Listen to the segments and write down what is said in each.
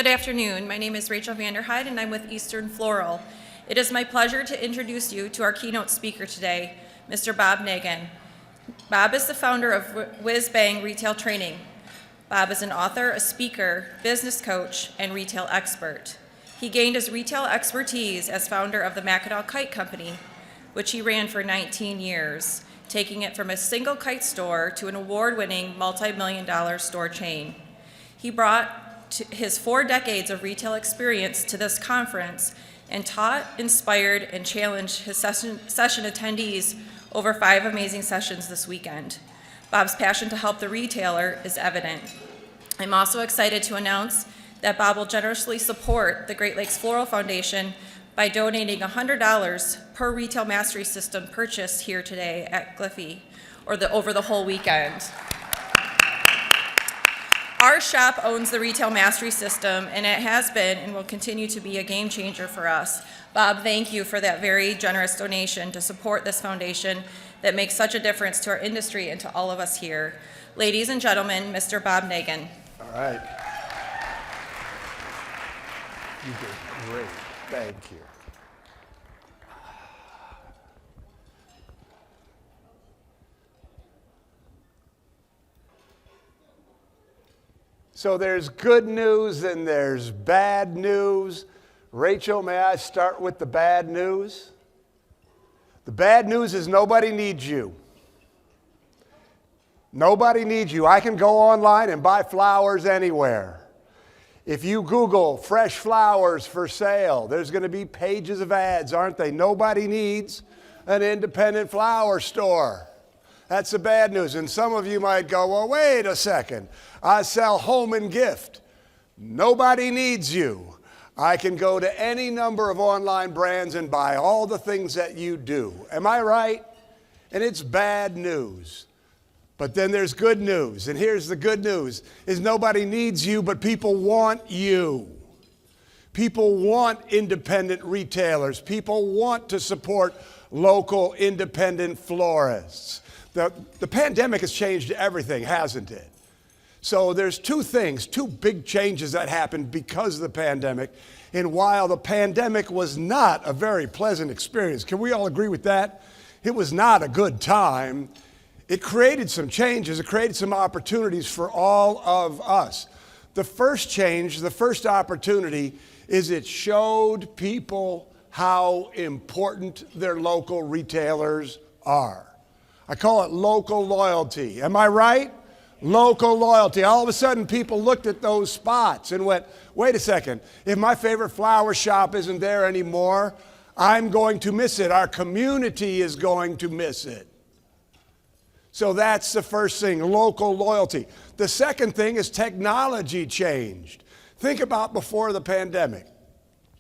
Good afternoon. My name is Rachel Vanderhyde, and I'm with Eastern Floral. It is my pleasure to introduce you to our keynote speaker today, Mr. Bob Negen. Bob is the founder of Whiz Bang Retail Training. Bob is an author, a speaker, business coach, and retail expert. He gained his retail expertise as founder of the Mackinac Kite Company, which he ran for 19 years, taking it from a single kite store to an award-winning multi-million-dollar store chain. He brought his 4 decades of retail experience to this conference and taught, inspired, and challenged his session attendees over 5 amazing sessions this weekend. Bob's passion to help the retailer is evident. I'm also excited to announce that Bob will generously support the Great Lakes Floral Foundation by donating $100 per retail mastery system purchased here today at Gliffy, or over the whole weekend. Our shop owns the retail mastery system, and it has been and will continue to be a game changer for us. Bob, thank you for that very generous donation to support this foundation that makes such a difference to our industry and to all of us here. Ladies and gentlemen, Mr. Bob Negen. All right. You did great. Thank you. So there's good news and there's bad news. Rachel, may I start with the bad news? The bad news is nobody needs you. Nobody needs you. I can go online and buy flowers anywhere. If you Google fresh flowers for sale, there's going to be pages of ads, aren't they? Nobody needs an independent flower store. That's the bad news. And some of you might go, well, wait a second. I sell home and gift. Nobody needs you. I can go to any number of online brands and buy all the things that you do. Am I right? And it's bad news. But then there's good news. And here's the good news, is nobody needs you, but people want you. People want independent retailers. People want to support local independent florists. The pandemic has changed everything, hasn't it? So there's 2 big changes that happened because of the pandemic. And while the pandemic was not a very pleasant experience, can we all agree with that? It was not a good time. It created some changes. It created some opportunities for all of us. The first change, the first opportunity, is it showed people how important their local retailers are. I call it local loyalty. Am I right? Local loyalty. All of a sudden, people looked at those spots and went, wait a second, if my favorite flower shop isn't there anymore, I'm going to miss it. Our community is going to miss it. So that's the first thing, local loyalty. The second thing is technology changed. Think about before the pandemic.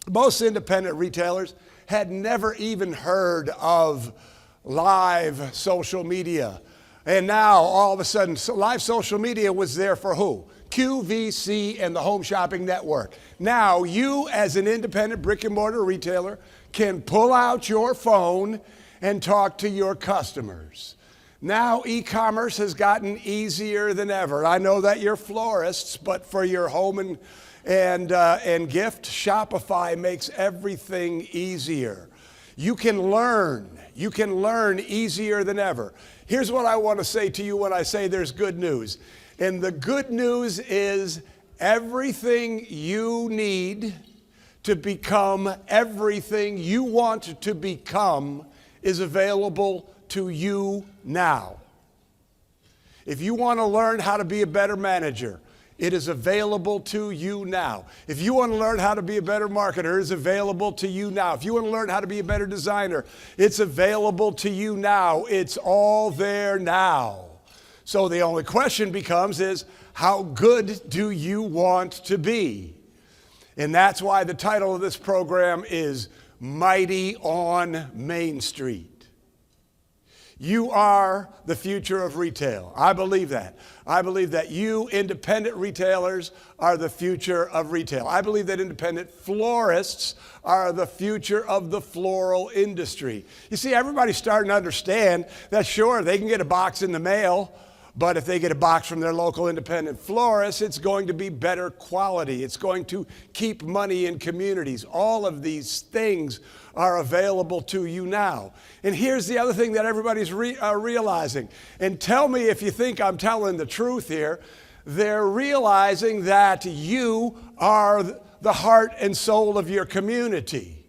Most independent retailers had never even heard of live social media. And now, all of a sudden, live social media was there for who? QVC and the Home Shopping Network. Now, you as an independent brick and mortar retailer can pull out your phone and talk to your customers. Now, e-commerce has gotten easier than ever. I know that you're florists, but for your home and gift, Shopify makes everything easier. You can learn easier than ever. Here's what I want to say to you when I say there's good news. And the good news is everything you need to become everything you want to become is available to you now. If you want to learn how to be a better manager, it is available to you now. If you want to learn how to be a better marketer, it's available to you now. If you want to learn how to be a better designer, it's available to you now. It's all there now. So the only question becomes is, how good do you want to be? And that's why the title of this program is Mighty on Main Street. You are the future of retail. I believe that. I believe that you independent retailers are the future of retail. I believe that independent florists are the future of the floral industry. You see, everybody's starting to understand that sure, they can get a box in the mail, But if they get a box from their local independent florist, it's going to be better quality. It's going to keep money in communities. All of these things are available to you now. And here's the other thing that everybody's realizing. And tell me if you think I'm telling the truth here. They're realizing that you are the heart and soul of your community.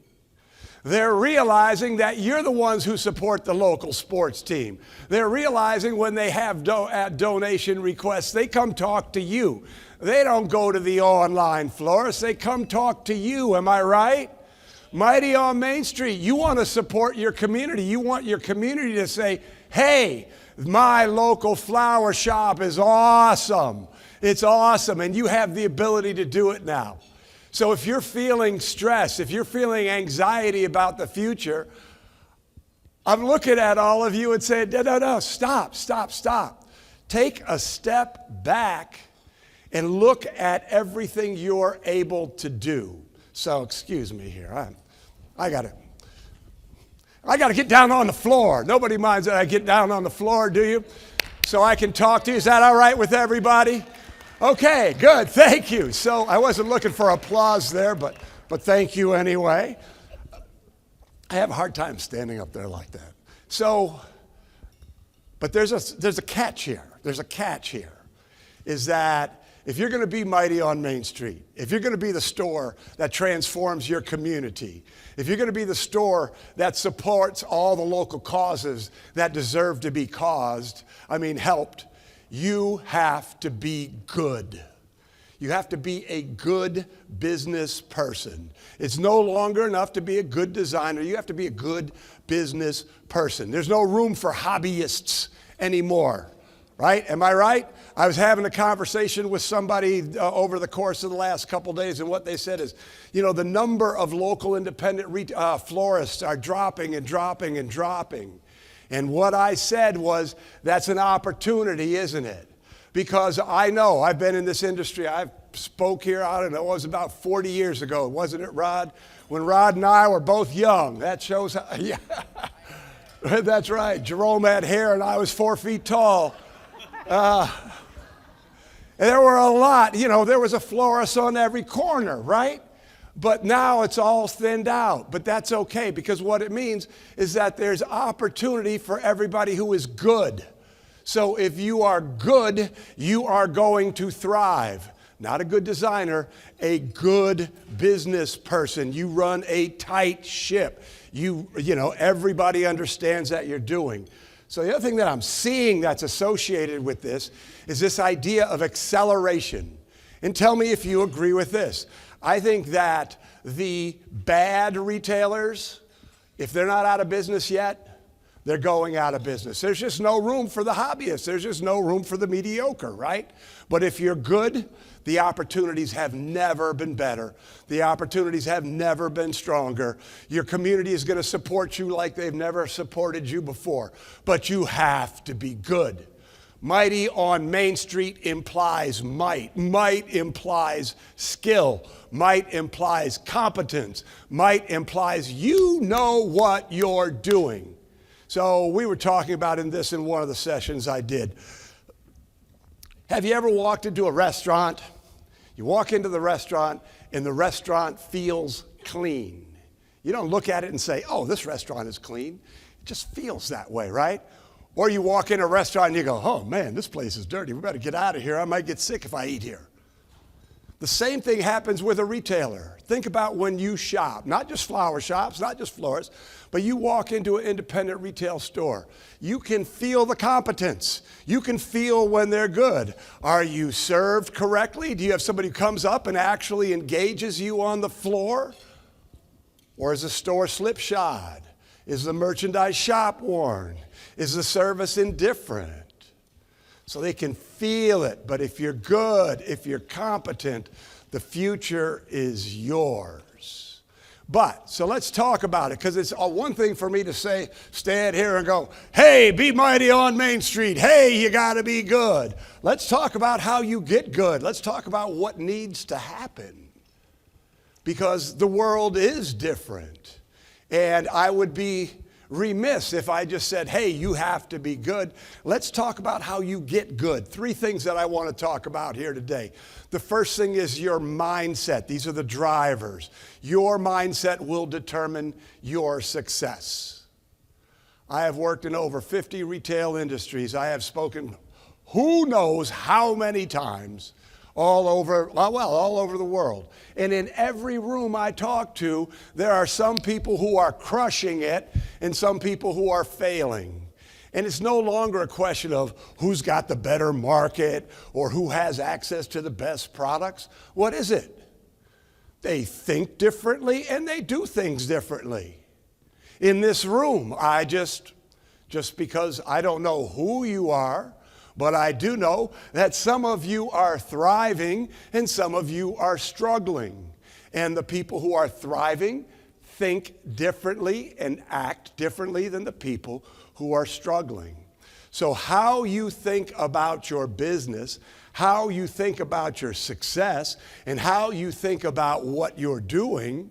They're realizing that you're the ones who support the local sports team. They're realizing when they have donation requests, they come talk to you. They don't go to the online florist. They come talk to you. Am I right? Mighty on Main Street, you want to support your community. You want your community to say, hey, my local flower shop is awesome. It's awesome. And you have the ability to do it now. So if you're feeling stress, if you're feeling anxiety about the future, I'm looking at all of you and saying, no, stop. Take a step back and look at everything you're able to do. So excuse me here. I got to get down on the floor. Nobody minds that I get down on the floor, do you? So I can talk to you. Is that all right with everybody? Okay, good, thank you. So I wasn't looking for applause there, but thank you anyway. I have a hard time standing up there like that. So, but there's a catch here. There's a catch here, is that if you're going to be mighty on Main Street, if you're going to be the store that transforms your community, if you're going to be the store that supports all the local causes that deserve to be helped, you have to be good. You have to be a good business person. It's no longer enough to be a good designer. You have to be a good business person. There's no room for hobbyists anymore, right? Am I right? I was having a conversation with somebody over the course of the last couple days, and what they said is, the number of local independent florists are dropping and dropping and dropping. And what I said was, that's an opportunity, isn't it? Because I know, I've been in this industry, I've spoke here, I don't know, it was about 40 years ago, wasn't it, Rod? When Rod and I were both young. That shows how, yeah. That's right, Jerome had hair and I was 4 feet tall. And there were a lot, there was a florist on every corner, right? But now it's all thinned out. But that's okay, because what it means is that there's opportunity for everybody who is good. So if you are good, you are going to thrive. Not a good designer, a good business person. You run a tight ship. Everybody understands that you're doing. So the other thing that I'm seeing that's associated with this is this idea of acceleration. And tell me if you agree with this. I think that the bad retailers, if they're not out of business yet, they're going out of business. There's just no room for the hobbyists. There's just no room for the mediocre, right? But if you're good, the opportunities have never been better. The opportunities have never been stronger. Your community is going to support you like they've never supported you before. But you have to be good. Mighty on Main Street implies might. Might implies skill. Might implies competence. Might implies you know what you're doing. So we were talking about this in one of the sessions I did. Have you ever walked into a restaurant? You walk into the restaurant and the restaurant feels clean. You don't look at it and say, oh, this restaurant is clean. It just feels that way, right? Or you walk in a restaurant and you go, oh man, this place is dirty. We better get out of here. I might get sick if I eat here. The same thing happens with a retailer. Think about when you shop, not just flower shops, not just florists, but you walk into an independent retail store. You can feel the competence. You can feel when they're good. Are you served correctly? Do you have somebody who comes up and actually engages you on the floor? Or is the store slipshod? Is the merchandise shop worn? Is the service indifferent? So they can feel it, but if you're good, if you're competent, the future is yours. But, so let's talk about it, because it's one thing for me to say, stand here and go, hey, be mighty on Main Street. Hey, you got to be good. Let's talk about how you get good. Let's talk about what needs to happen, because the world is different. And I would be remiss if I just said, hey, you have to be good. Let's talk about how you get good. 3 things that I want to talk about here today. The first thing is your mindset. These are the drivers. Your mindset will determine your success. I have worked in over 50 retail industries. I have spoken who knows how many times all over the world. And in every room I talk to, there are some people who are crushing it and some people who are failing. And it's no longer a question of who's got the better market or who has access to the best products. What is it? They think differently and they do things differently. In this room, just because I don't know who you are, but I do know that some of you are thriving and some of you are struggling. And the people who are thriving think differently and act differently than the people who are struggling. So how you think about your business, how you think about your success, and how you think about what you're doing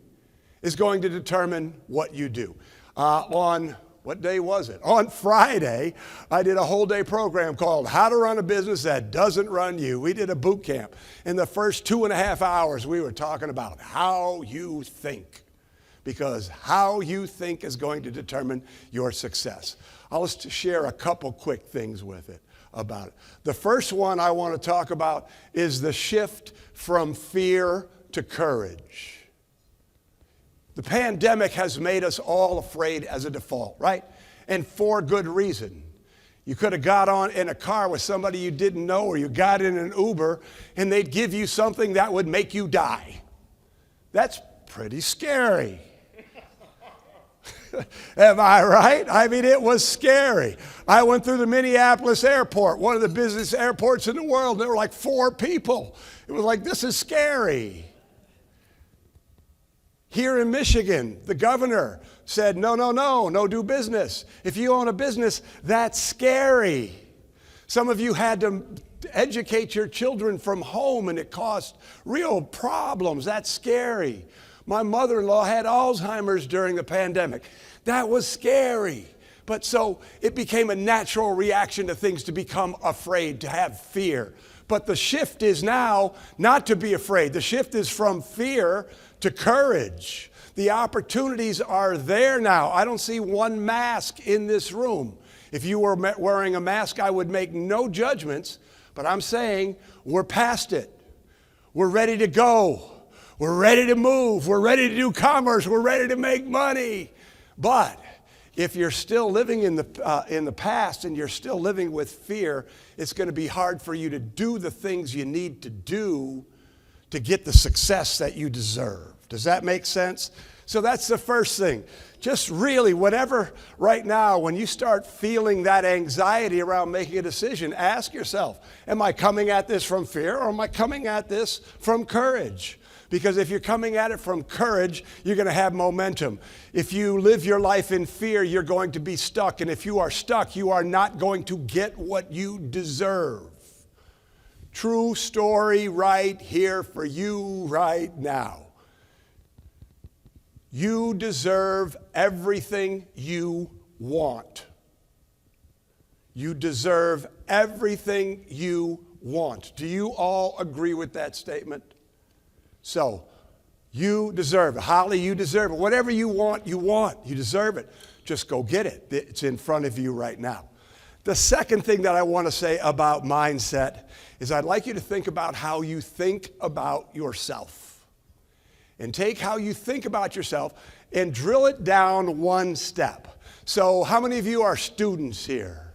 is going to determine what you do. What day was it? On Friday, I did a whole day program called How to Run a Business That Doesn't Run You. We did a boot camp. In the first 2.5 hours, we were talking about how you think, because how you think is going to determine your success. I'll just share a couple quick things with it about it. The first one I want to talk about is the shift from fear to courage. The pandemic has made us all afraid as a default, right? And for good reason. You could have got on in a car with somebody you didn't know, or you got in an Uber and they'd give you something that would make you die. That's pretty scary. Am I right? I mean, it was scary. I went through the Minneapolis airport, one of the busiest airports in the world. There were like 4 people. It was like, this is scary. Here in Michigan, the governor said, no do business. If you own a business, that's scary. Some of you had to educate your children from home and it caused real problems. That's scary. My mother-in-law had Alzheimer's during the pandemic. That was scary. But so it became a natural reaction to things to become afraid, to have fear. But the shift is now not to be afraid. The shift is from fear to courage. The opportunities are there now. I don't see one mask in this room. If you were wearing a mask, I would make no judgments, but I'm saying we're past it. We're ready to go. We're ready to move. We're ready to do commerce. We're ready to make money. But if you're still living in the past and you're still living with fear, it's going to be hard for you to do the things you need to do to get the success that you deserve. Does that make sense? So that's the first thing. Just really, whatever right now, when you start feeling that anxiety around making a decision, ask yourself, am I coming at this from fear or am I coming at this from courage? Because if you're coming at it from courage, you're going to have momentum. If you live your life in fear, you're going to be stuck. And if you are stuck, you are not going to get what you deserve. True story right here for you right now. You deserve everything you want. You deserve everything you want. Do you all agree with that statement? So, you deserve it. Holly, you deserve it. Whatever you want, you want. You deserve it. Just go get it. It's in front of you right now. The second thing that I want to say about mindset is I'd like you to think about how you think about yourself. And take how you think about yourself and drill it down one step. So how many of you are students here?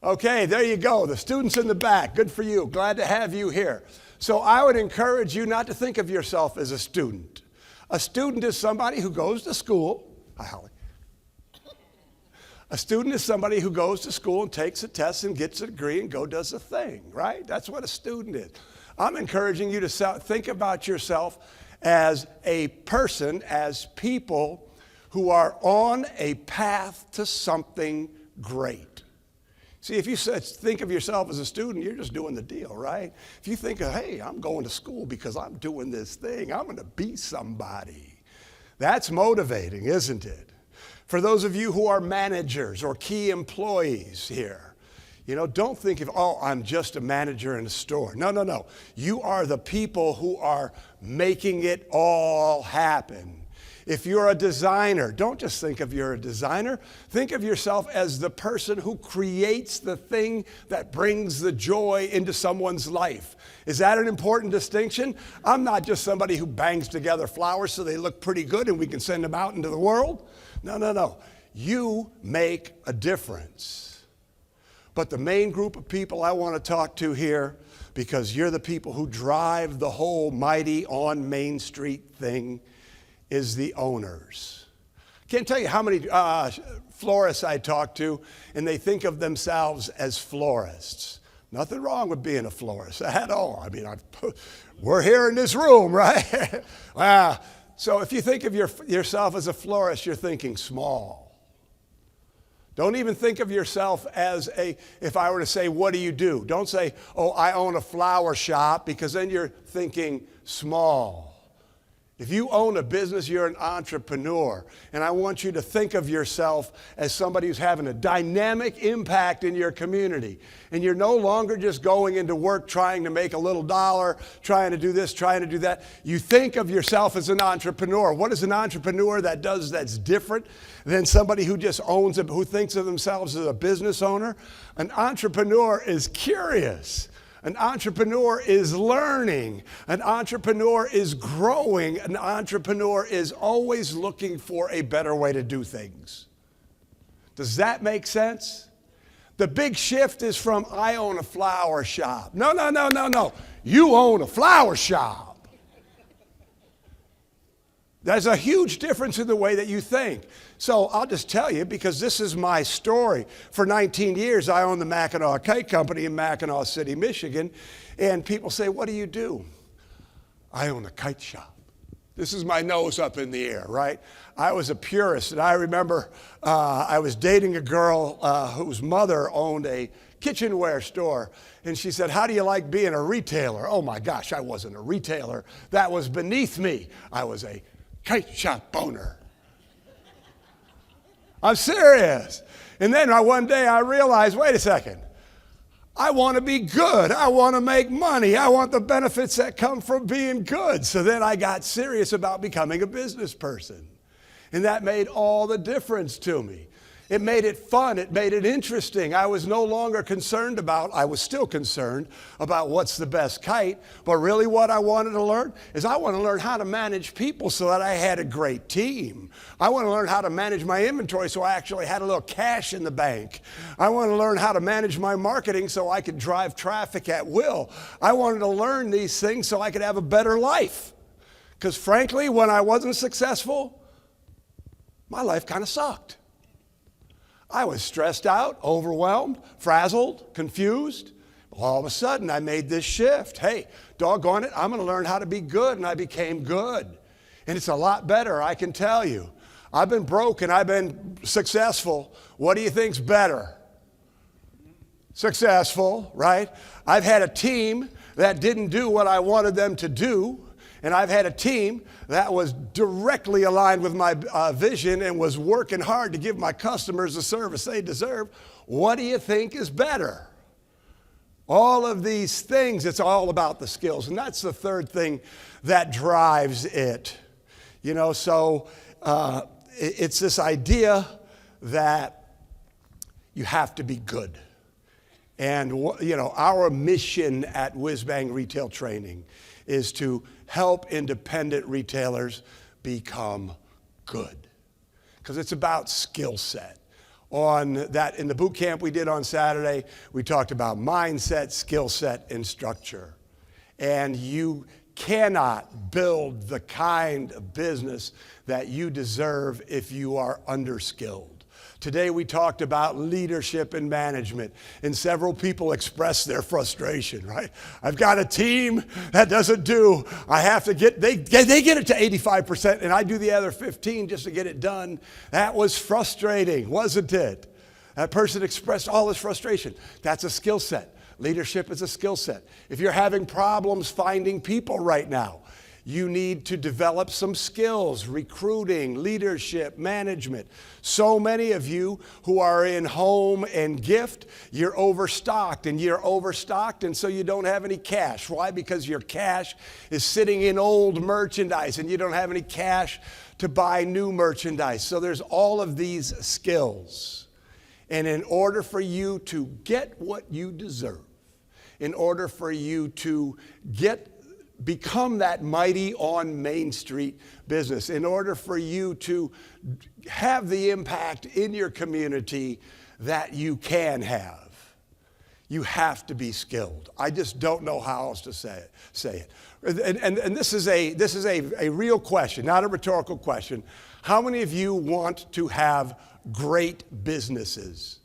Okay, there you go. The students in the back. Good for you. Glad to have you here. So I would encourage you not to think of yourself as a student. A student is somebody who goes to school. Hi, Holly. A student is somebody who goes to school and takes a test and gets a degree and does a thing, right? That's what a student is. I'm encouraging you to think about yourself as a person, as people who are on a path to something great. See, if you think of yourself as a student, you're just doing the deal, right? If you think of, hey, I'm going to school because I'm doing this thing, I'm going to be somebody. That's motivating, isn't it? For those of you who are managers or key employees here, don't think of, oh, I'm just a manager in a store. No, no, no. You are the people who are making it all happen. If you're a designer, don't just think of you're a designer. Think of yourself as the person who creates the thing that brings the joy into someone's life. Is that an important distinction? I'm not just somebody who bangs together flowers so they look pretty good and we can send them out into the world. No, no, no. You make a difference. But the main group of people I want to talk to here, because you're the people who drive the whole mighty on Main Street thing, is the owners. Can't tell you how many florists I talk to, and they think of themselves as florists. Nothing wrong with being a florist at all. I mean, we're here in this room, right? So if you think of yourself as a florist, you're thinking small. Don't even think of yourself as if I were to say, what do you do? Don't say, oh, I own a flower shop, because then you're thinking small. If you own a business, you're an entrepreneur. And I want you to think of yourself as somebody who's having a dynamic impact in your community. And you're no longer just going into work trying to make a little dollar, trying to do this, trying to do that. You think of yourself as an entrepreneur. What is an entrepreneur that's different than somebody who just owns it, who thinks of themselves as a business owner? An entrepreneur is curious. An entrepreneur is learning. An entrepreneur is growing. An entrepreneur is always looking for a better way to do things. Does that make sense? The big shift is from, I own a flower shop. No, no, no, no, no. You own a flower shop. There's a huge difference in the way that you think. So I'll just tell you, because this is my story. For 19 years, I owned the Mackinac Kite Company in Mackinac City, Michigan. And people say, what do you do? I own a kite shop. This is my nose up in the air, right? I was a purist, and I remember I was dating a girl whose mother owned a kitchenware store. And she said, how do you like being a retailer? Oh my gosh, I wasn't a retailer. That was beneath me. I was a kite shop owner. I'm serious. And then one day I realized, wait a second. I want to be good. I want to make money. I want the benefits that come from being good. So then I got serious about becoming a business person. And that made all the difference to me. It made it fun. It made it interesting. I was no longer concerned about, I was still concerned about what's the best kite, but really what I wanted to learn is I want to learn how to manage people so that I had a great team. I want to learn how to manage my inventory so I actually had a little cash in the bank. I want to learn how to manage my marketing so I could drive traffic at will. I wanted to learn these things so I could have a better life. Because frankly, when I wasn't successful, my life kind of sucked. I was stressed out, overwhelmed, frazzled, confused. All of a sudden, I made this shift. Hey, doggone it, I'm going to learn how to be good, and I became good. And it's a lot better, I can tell you. I've been broke and I've been successful. What do you think's better? Successful, right? I've had a team that didn't do what I wanted them to do. And I've had a team that was directly aligned with my vision and was working hard to give my customers the service they deserve. What do you think is better? All of these things, it's all about the skills. And that's the third thing that drives it. So it's this idea that you have to be good. And, our mission at Whiz Bang Retail Training is to help independent retailers become good. Because it's about skill set. In the boot camp we did on Saturday, we talked about mindset, skill set, and structure. And you cannot build the kind of business that you deserve if you are underskilled. Today we talked about leadership and management, and several people expressed their frustration, right? I've got a team that doesn't do, they get it to 85%, and I do the other 15 just to get it done. That was frustrating, wasn't it? That person expressed all this frustration. That's a skill set. Leadership is a skill set. If you're having problems finding people right now, You need to develop some skills, recruiting, leadership, management. So many of you who are in home and gift, you're overstocked, and so you don't have any cash. Why? Because your cash is sitting in old merchandise and you don't have any cash to buy new merchandise. So there's all of these skills. And in order for you to get what you deserve, in order for you to become that mighty on Main Street business, in order for you to have the impact in your community that you can have, you have to be skilled. I just don't know how else to say it. And this is a real question, not a rhetorical question. How many of you want to have great businesses?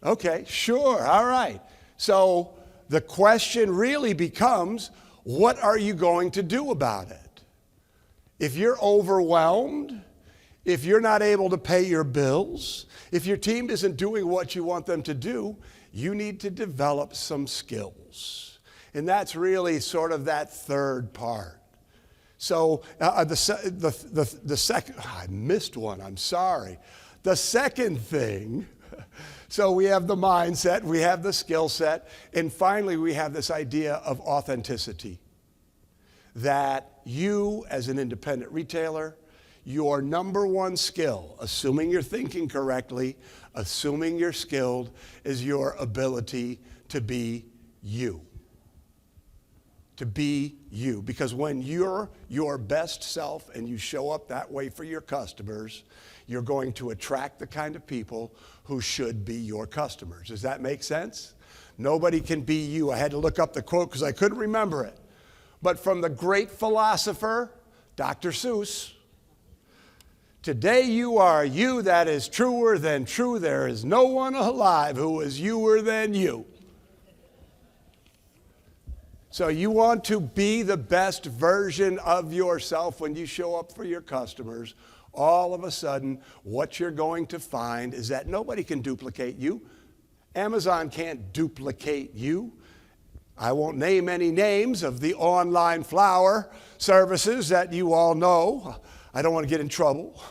Okay, sure, all right. So the question really becomes, what are you going to do about it? If you're overwhelmed, if you're not able to pay your bills, if your team isn't doing what you want them to do, you need to develop some skills. And that's really sort of that third part. So the second, I missed one, I'm sorry. The second thing, so we have the mindset, we have the skill set, and finally we have this idea of authenticity. That you, as an independent retailer, your number one skill, assuming you're thinking correctly, assuming you're skilled, is your ability to be you. To be you. Because when you're your best self and you show up that way for your customers, you're going to attract the kind of people who should be your customers. Does that make sense? Nobody can be you. I had to look up the quote because I couldn't remember it. But from the great philosopher, Dr. Seuss, today you are you that is truer than true. There is no one alive who is youer than you. So you want to be the best version of yourself when you show up for your customers. All of a sudden, what you're going to find is that nobody can duplicate you. Amazon can't duplicate you. I won't name any names of the online flower services that you all know. I don't want to get in trouble.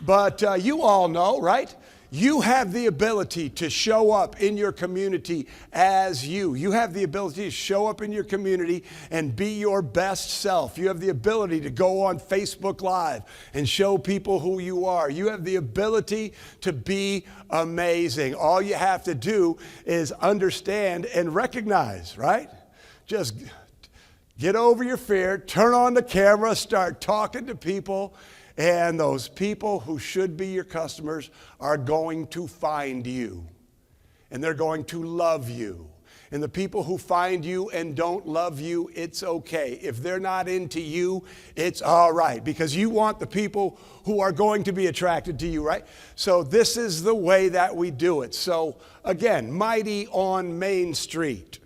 But you all know, right? You have the ability to show up in your community as you. You have the ability to show up in your community and be your best self. You have the ability to go on Facebook Live and show people who you are. You have the ability to be amazing. All you have to do is understand and recognize, right? Just get over your fear, turn on the camera, start talking to people. And those people who should be your customers are going to find you. And they're going to love you. And the people who find you and don't love you, it's okay. If they're not into you, it's all right. Because you want the people who are going to be attracted to you, right? So this is the way that we do it. So again, mighty on Main Street.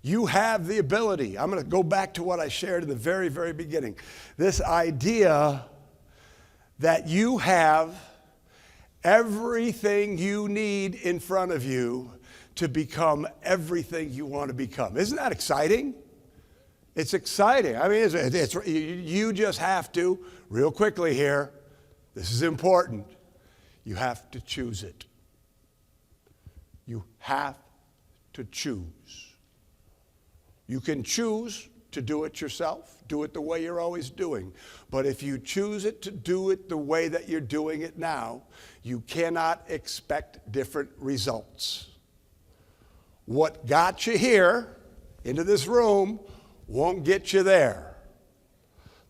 You have the ability. I'm going to go back to what I shared in the very, very beginning. This idea that you have everything you need in front of you to become everything you want to become. Isn't that exciting? It's exciting. I mean, you just have to, real quickly here, this is important, you have to choose it. You have to choose. You can choose to do it yourself, do it the way you're always doing. But if you choose it to do it the way that you're doing it now, you cannot expect different results. What got you here, into this room, won't get you there.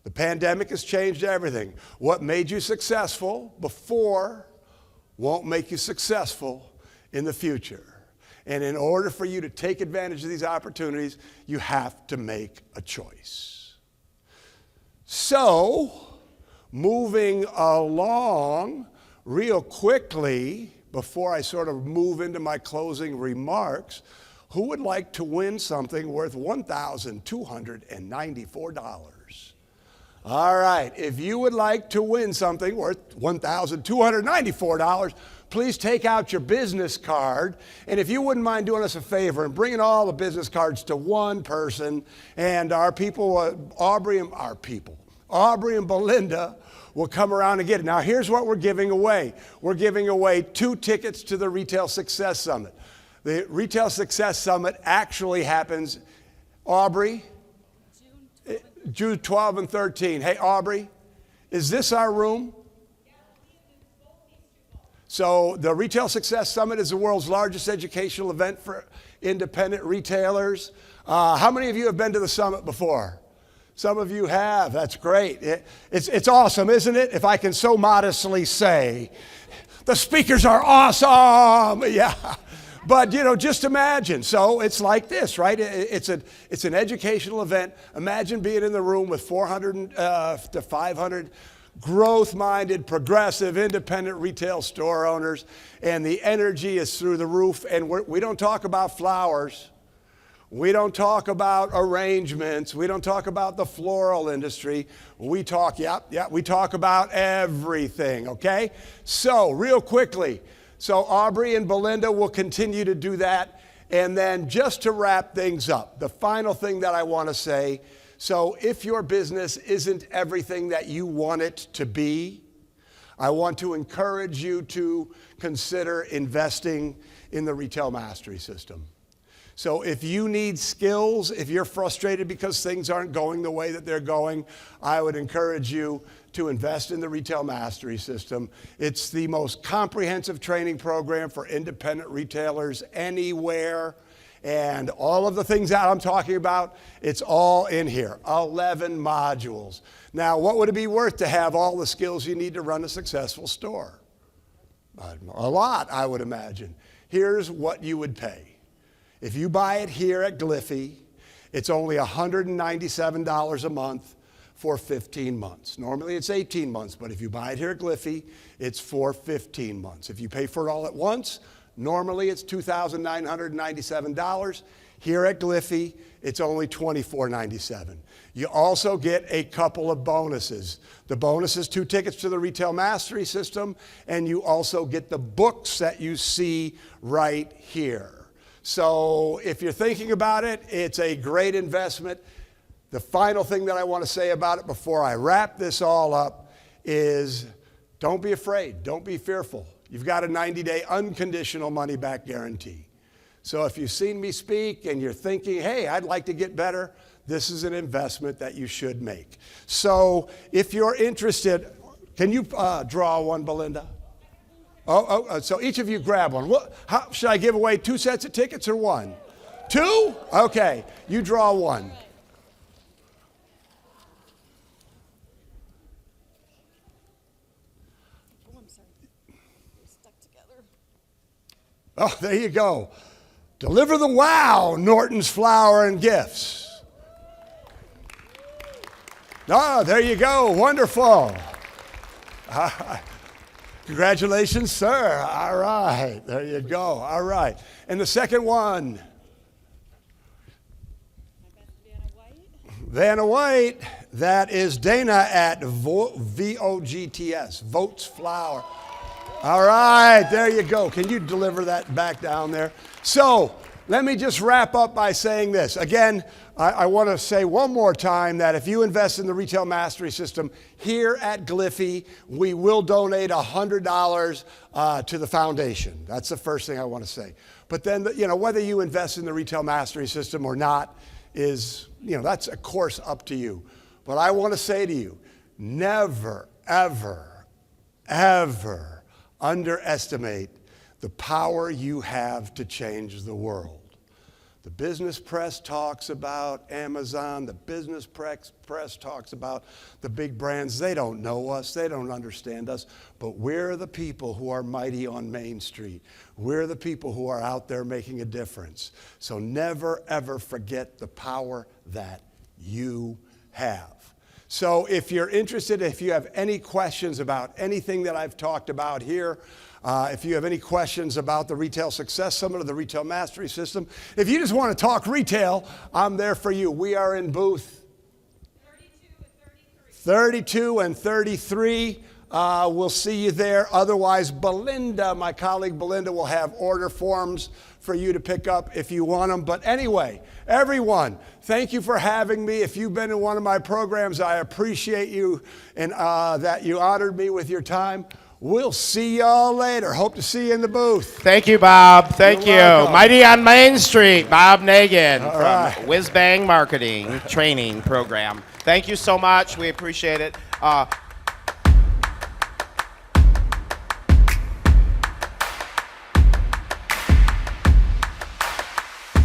The pandemic has changed everything. What made you successful before won't make you successful in the future. And in order for you to take advantage of these opportunities, you have to make a choice. So, moving along real quickly, before I sort of move into my closing remarks, who would like to win something worth $1,294? All right, if you would like to win something worth $1,294, please take out your business card. And if you wouldn't mind doing us a favor and bringing all the business cards to one person, and our people, Aubrey and Belinda will come around and get it. Now, here's what we're giving away. We're giving away 2 tickets to the Retail Success Summit. The Retail Success Summit actually happens, Aubrey, June 12 and 13. Hey, Aubrey, is this our room? So the Retail Success Summit is the world's largest educational event for independent retailers. How many of you have been to the summit before? Some of you have. That's great. It's awesome, isn't it? If I can so modestly say, the speakers are awesome. Yeah. But, just imagine. So it's like this, right? It's an educational event. Imagine being in the room with 400 to 500 growth-minded, progressive, independent retail store owners, and the energy is through the roof. And we don't talk about flowers. We don't talk about arrangements. We don't talk about the floral industry. We talk about everything, okay? So, real quickly, Aubrey and Belinda will continue to do that. And then just to wrap things up, the final thing that I want to say, so if your business isn't everything that you want it to be, I want to encourage you to consider investing in the Retail Mastery System. So if you need skills, if you're frustrated because things aren't going the way that they're going, I would encourage you to invest in the Retail Mastery System. It's the most comprehensive training program for independent retailers anywhere. And all of the things that I'm talking about, it's all in here, 11 modules. Now, what would it be worth to have all the skills you need to run a successful store? A lot, I would imagine. Here's what you would pay. If you buy it here at Gliffy, it's only $197 a month for 15 months. Normally it's 18 months, but if you buy it here at Gliffy, it's for 15 months. If you pay for it all at once, normally it's $2,997. Here at Gliffy, it's only $24.97. You also get a couple of bonuses. The bonus is 2 tickets to the Retail Mastery System, and you also get the books that you see right here. So if you're thinking about it, it's a great investment. The final thing that I want to say about it before I wrap this all up is don't be afraid. Don't be fearful. You've got a 90-day unconditional money-back guarantee. So if you've seen me speak and you're thinking, hey, I'd like to get better, this is an investment that you should make. So if you're interested, can you draw one, Belinda? So each of you grab one. How should I give away 2 sets of tickets or 1? 2? Okay, you draw one. Oh, I'm sorry. We're stuck together. Oh, there you go. Deliver the wow, Norton's Flower and Gifts. Oh, there you go. Wonderful. Congratulations, sir. All right. There you go. All right. And the second one. Vanna White. That is Dana at VOGTS, Votes Flower. All right. There you go. Can you deliver that back down there? So let me just wrap up by saying this. Again, I want to say one more time that if you invest in the Retail Mastery System here at Gliffy, we will donate $100 to the foundation. That's the first thing I want to say. But then, whether you invest in the Retail Mastery System or not is, that's of course up to you. But I want to say to you, never, ever, ever underestimate the power you have to change the world. The business press talks about Amazon. The business press talks about the big brands. They don't know us. They don't understand us. But we're the people who are mighty on Main Street. We're the people who are out there making a difference. So never, ever forget the power that you have. So if you're interested, if you have any questions about anything that I've talked about here, if you have any questions about the Retail Success Summit or the Retail Mastery System, if you just want to talk retail, I'm there for you. We are in booth 32 and 33 we'll see you there. Otherwise, Belinda, my colleague Belinda, will have order forms for you to pick up if you want them. But anyway, everyone, thank you for having me. If you've been in one of my programs, I appreciate you and that you honored me with your time. We'll see y'all later. Hope to see you in the booth. Thank you, Bob. Thank You're you. welcome. Mighty on Main Street, Bob Negen All from right. Whiz Bang Marketing Training Program. Thank you so much. We appreciate it.